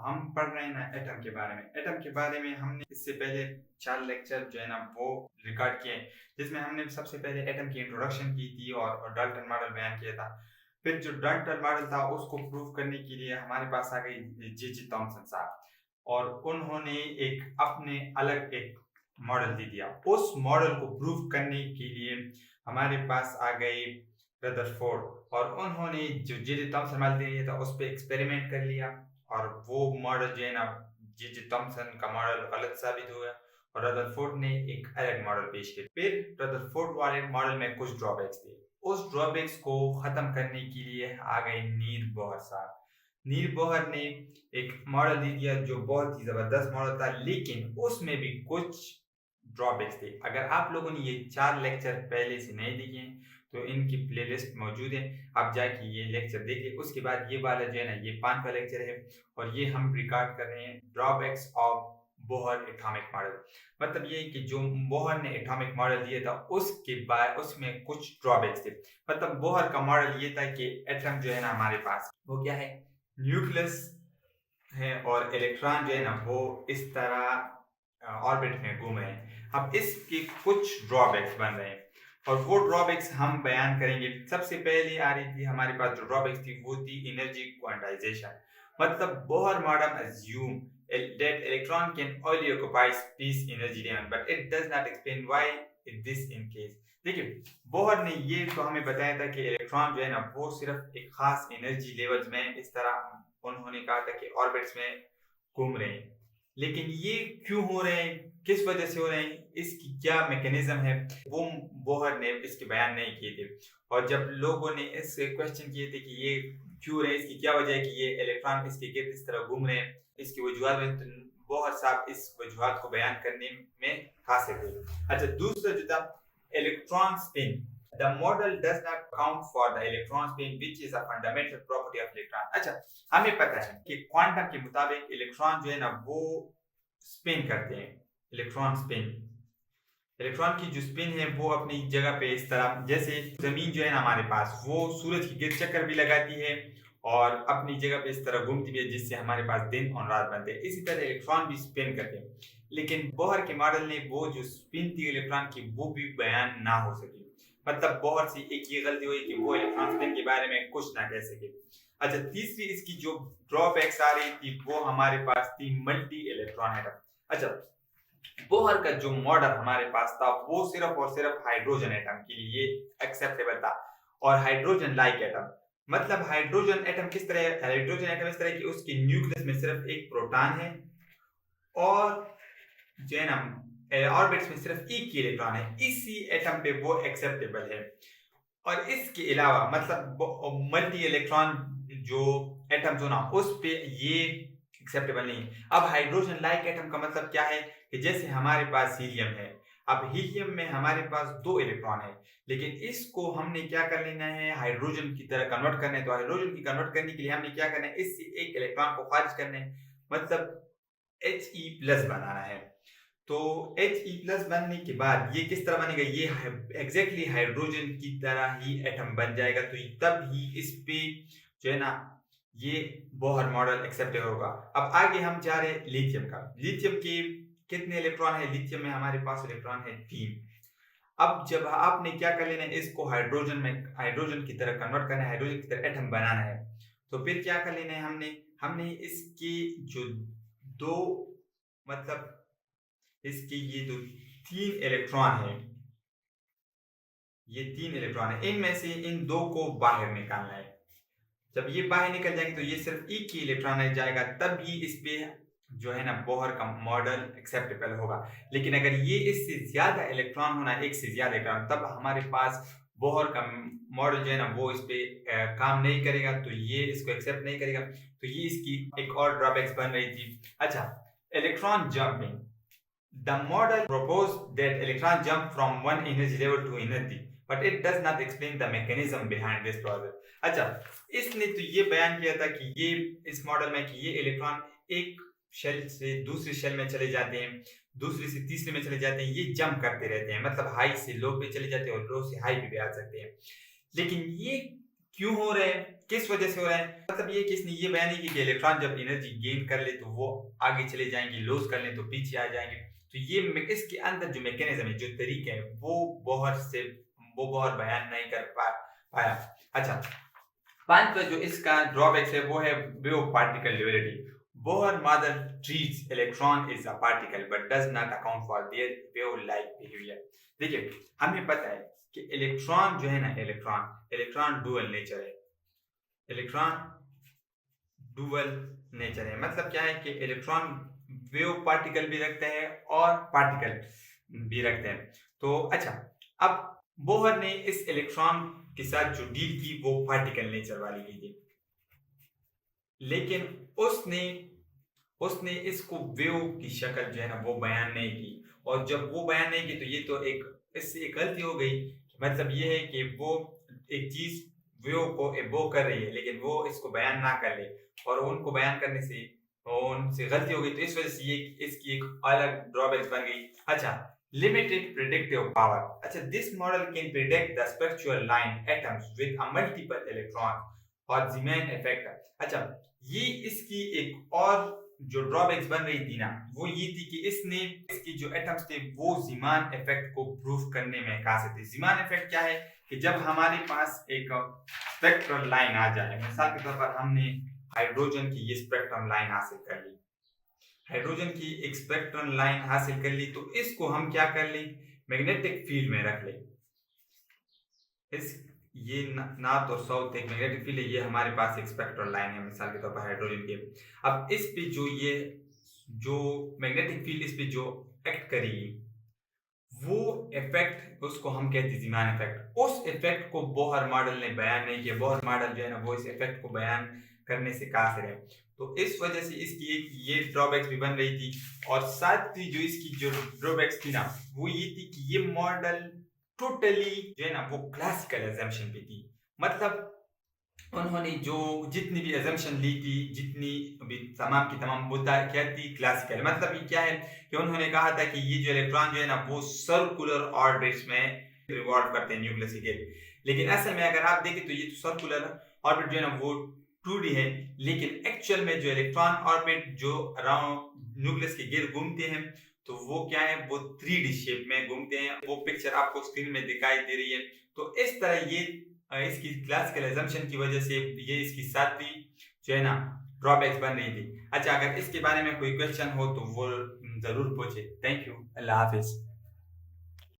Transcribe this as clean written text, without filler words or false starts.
हम पढ़ रहे हैं ना एटम के बारे में। एटम के बारे में हमने इससे पहले 4 लेक्चर जो है ना वो रिकॉर्ड किए, जिसमें हमने सबसे पहले एटम की इंट्रोडक्शन की थी और डाल्टन मॉडल बयान किया था। फिर जो डाल्टन मॉडल था उसको प्रूव करने के लिए हमारे पास आ गई जे थॉमसन साहब, और उन्होंने एक अपने अलग एक मॉडल दे दिया। उस मॉडल को प्रूव करने के लिए हमारे पास आ गए रदरफोर्ड, और उन्होंने जो जे थॉमसन मॉडल दिया था उस पर एक्सपेरिमेंट कर लिया, और वो मॉडल जो है ना जे थॉमसन का मॉडल गलत साबित हुआ, और रदरफोर्ड ने एक अलग मॉडल पेश किया। फिर रदरफोर्ड वाले मॉडल में कुछ ड्रॉबैक्स थे। उस ड्रॉबैक्स को खत्म करने के लिए आ गए नील बोहर साहब। नील बोहर ने एक मॉडल दे दिया जो बहुत ही जबरदस्त मॉडल था, लेकिन उसमें भी कुछ ड्रॉबैक्स थे। अगर आप लोगों ने ये 4 लेक्चर पहले से नहीं देखे तो इनकी प्लेलिस्ट मौजूद है, आप जाके ये लेक्चर देखिए। उसके बाद ये वाला जो है ना ये 5वां लेक्चर है, और ये हम रिकॉर्ड कर रहे हैं drawbacks of Bohr atomic model. मतलब ये कि जो बोहर ने एटॉमिक मॉडल दिया था उसके बाद उसमें कुछ ड्रॉबैक्स थे। मतलब बोहर का मॉडल ये था कि एटम जो है ना हमारे पास वो क्या है, न्यूक्लियस है, और इलेक्ट्रॉन जो है ना वो इस तरह ऑर्बिट में घूम रहे हैं। अब इसके कुछ ड्रॉबैक्स बन रहे हैं, और वो ड्रॉबैक्स हम बयान करेंगे। सबसे पहले आ रही थी हमारे पास जो ड्रॉबैक्स थी वो थी एनर्जी क्वांटाइजेशन। मतलब Bohr model assume that electron can only occupy space energy level, but it does not explain why it this in case। देखिए, बोहर ने ये तो हमें बताया था कि इलेक्ट्रॉन जो है ना वो सिर्फ एक खास एनर्जी लेवल्स में इस तरह उन्होंने कहा था कि ऑर्बिट्स में घूम रहे हैं। लेकिन ये क्यों हो रहे हैं, किस वजह से हो रहे हैं, इसकी क्या मैकेनिज्म है, वो बोहर ने इसके बयान नहीं किए थे। और जब लोगों ने इससे क्वेश्चन किए थे कि ये क्यों रहे, इसकी क्या वजह है कि ये इलेक्ट्रॉन इसके गिर्द इस तरह घूम रहे हैं, इसकी वजूहत में, तो बोहर साहब इस वजूहत को बयान करने में खासे थे। अच्छा, दूसरा जो था electron spin. The model does not account for the electron spin, which is a fundamental property of electron। अच्छा, हमें पता है कि क्वांटम के मुताबिक इलेक्ट्रॉन जो है ना वो स्पिन करते हैं। इलेक्ट्रॉन स्पिन, इलेक्ट्रॉन की जो स्पिन है वो अपनी जगह पे इस तरह, जैसे जमीन जो है ना हमारे पास वो सूरज की गिर्द चक्कर भी लगाती है और अपनी जगह पे इस तरह घूमती भी है, जिससे हमारे पास दिन और रात बनते हैं। इसी तरह इलेक्ट्रॉन भी स्पिन करते हैं, लेकिन बोहर के मॉडल ने वो जो स्पिन थी इलेक्ट्रॉन की वो भी बयान ना हो सकी। मतलब बोहर से एक ये गलती हुई कि वो इलेक्ट्रॉन स्पिन के बारे में कुछ ना कह सके। अच्छा, तीसरी इसकी जो ड्रॉबैक्स आ रही थी वो हमारे पास थी मल्टी इलेक्ट्रॉन एटम। अच्छा, बोहर का जो मॉडल हमारे पास था वो सिर्फ और सिर्फ हाइड्रोजन एटम के लिए एक्सेप्टेबल था, और हाइड्रोजन लाइक एटम। मतलब हाइड्रोजन एटम किस तरह है, हाइड्रोजन एटम इस तरह कि उसके न्यूक्लियस में सिर्फ एक प्रोटॉन है, और जो है ना ऑर्बिट्स में सिर्फ एक ही इलेक्ट्रॉन है। इसी एटम पे वो एक्सेप्टेबल है। और इसके अलावा मतलब मल्टी इलेक्ट्रॉन जो एटम जो ना उस पे ये एक्सेप्टेबल नहीं है। अब हाइड्रोजन लाइक एटम का मतलब क्या है कि जैसे हमारे पास हीलियम है, अब हीलियम में हमारे पास 2 इलेक्ट्रॉन है, लेकिन इसको हमने क्या कर लेना है, हाइड्रोजन की तरह कन्वर्ट करना है। तो हाइड्रोजन की कन्वर्ट करने के लिए हमने क्या करना है, इससे एक इलेक्ट्रॉन को खारिज करना है, मतलब He+ बनाना है। तो He+ बनने के बाद ये किस तरह बनेगा, ये एग्जैक्टली हाइड्रोजन की तरह ही एटम बन जाएगा। तो तब ही इस पे जो है ना ये बोहर मॉडल एक्सेप्टेबल होगा। अब आगे हम जा रहे हैं लिथियम का। लिथियम के कितने इलेक्ट्रॉन है, लिथियम में हमारे पास इलेक्ट्रॉन है 3। अब जब आपने क्या कर लेना है, इसको हाइड्रोजन की तरह कन्वर्ट करना है, हाइड्रोजन की तरह एटम बनाना है, तो फिर क्या कर लेना है, हमने हमने इसके जो 2 मतलब इसके ये जो 3 इलेक्ट्रॉन है, ये 3 इलेक्ट्रॉन है, इनमें से इन 2 को बाहर निकालना है। जब ये बाहर निकल जाएंगे तो ये सिर्फ एक ही इलेक्ट्रॉन रह जाएगा, तब ही इस पे जो है ना बोहर का मॉडल एक्सेप्टेबल होगा। लेकिन अगर ये इससे ज्यादा इलेक्ट्रॉन होना, एक से ज्यादा इलेक्ट्रॉन, तब हमारे पास बोहर का मॉडल जो है ना वो इस पे काम नहीं करेगा, तो ये इसको एक्सेप्ट नहीं करेगा। तो ये इसकी एक और ड्रॉबैक्स बन रही थी। अच्छा, electron jumping. The model proposed that electrons jump from one energy level to another, but it does not explain the mechanism behind this process। अच्छा, इसने तो ये बयान किया था कि ये इस मॉडल में कि ये इलेक्ट्रॉन एक शेल से दूसरी शेल में चले जाते हैं, दूसरे से तीसरे में चले जाते हैं, ये जंप करते रहते हैं, मतलब हाई से लो पे चले जाते हैं और लो से हाई पे भी आ सकते हैं। लेकिन ये क्यों हो रहे हैं, किस वजह से हो रहा है, मतलब ये कि इसने ये बयान नहीं की कि इलेक्ट्रॉन जब एनर्जी गेन कर ले तो वो आगे चले जाएंगे, लॉस कर ले तो पीछे आ जाएंगे। तो ये इसके अंदर जो मैकेनिज्म है, जो तरीका है, वो बोहर बयान नहीं कर पाया। अच्छा, पांचवा जो इसका ड्रॉबैक्स है वो है wave particle durability. Bohr model treats electron is a particle but does not account for their wave-like behavior। देखिए, हमें पता है कि इलेक्ट्रॉन जो है ना, इलेक्ट्रॉन डुअल नेचर है। इलेक्ट्रॉन डुअल नेचर है मतलब क्या है कि इलेक्ट्रॉन वेव पार्टिकल भी रखते हैं और पार्टिकल भी रखते हैं। तो अच्छा, अब बोहर ने इस इलेक्ट्रॉन के साथ जो डील की वो पार्टिकल नेचर वाली की थी, लेकिन उसने इसको वेव की शक्ल जो है ना वो बयान नहीं की। और जब वो बयान नहीं की तो ये तो इससे एक गलती हो गई। मतलब ये है कि वो एक चीज वेव को एबो कर रही है लेकिन वो इसको बयान ना कर ले, और उनको बयान करने से उनसे गलती हो गई, तो इस वजह से ये इसकी एक अलग ड्रॉबैक्स बन गई। अच्छा, लिमिटेड प्रेडिक्टिव पावर। अच्छा, this model can predict the spectral line atoms with a multiple electron और ज़ीमैन इफेक्ट। अच्छा, ये इसकी एक और जो ड्रॉबैक्स बन रही थी ना वो ये थी कि इसकी जो एटम्स थे वो ज़ीमान इफेक्ट को प्रूफ करने में कासिर थे। ज़ीमान इफेक्ट क्या है कि जब हमारे पास एक स्पेक्ट्रल लाइन आ जाए, मिसाल के तौर पर हमने हाइड्रोजन की ये स्पेक्ट्रम लाइन हासिल कर ली, हाइड्रोजन की एक स्पेक्ट्रल लाइन हासिल कर ली, तो इसको हम क्या कर लें, मैग्नेटिक फील्ड में रख लें। इस ये नॉर्थ और साउथ एक मैग्नेटिक फील्ड है, ये हमारे पास एक स्पेक्ट्रल लाइन है मिसाल के तौर पर हाइड्रोजन के। अब इस पे जो मैग्नेटिक फील्ड इस पे जो एक्ट करेगी वो इफेक्ट उसको हम कहते हैं ज़ीमान इफेक्ट। उस इफेक्ट को बोहर मॉडल ने बयान नहीं किया। बोहर मॉडल जो है ना वो इस इफेक्ट को बयान करने से कासिर है। तो इस वजह से इसकी एक ये ड्रॉबैक्स भी बन रही थी, और साथ ही जो इसकी जो ड्रॉबैक्स थी ना वो ये थी कि ये मॉडल टोटली जो है ना वो क्लासिकल एजम्पशन पे थी। मतलब उन्होंने जो जितनी भी एजम्पशन ली थी, जितनी भी तमाम की तमाम मुद्दा क्या थी, क्लासिकल। मतलब ये क्या है कि उन्होंने कहा था कि ये जो इलेक्ट्रॉन जो है ना वो सर्कुलर ऑर्बिट्स में रिवॉल्व करते हैं न्यूक्लियस के गिर्द। लेकिन असल में अगर आप देखें तो ये तो सर्कुलर ऑर्बिट जो है ना वो 2D है, लेकिन एक्चुअल में जो इलेक्ट्रॉन ऑर्बिट जो अराउंड न्यूक्लियस के गिर्द घूमते हैं तो वो क्या है, वो 3D शेप में घूमते हैं। वो पिक्चर आपको स्क्रीन में दिखाई दे रही है। तो इस तरह ये इसकी क्लासिकल एजम्पशन की वजह से ये इसकी सातवीं जो है ना ड्रॉबैक्स बन रही थी। अच्छा, अगर इसके बारे में कोई क्वेश्चन हो तो वो जरूर पूछे। Thank you, Allah Hafiz.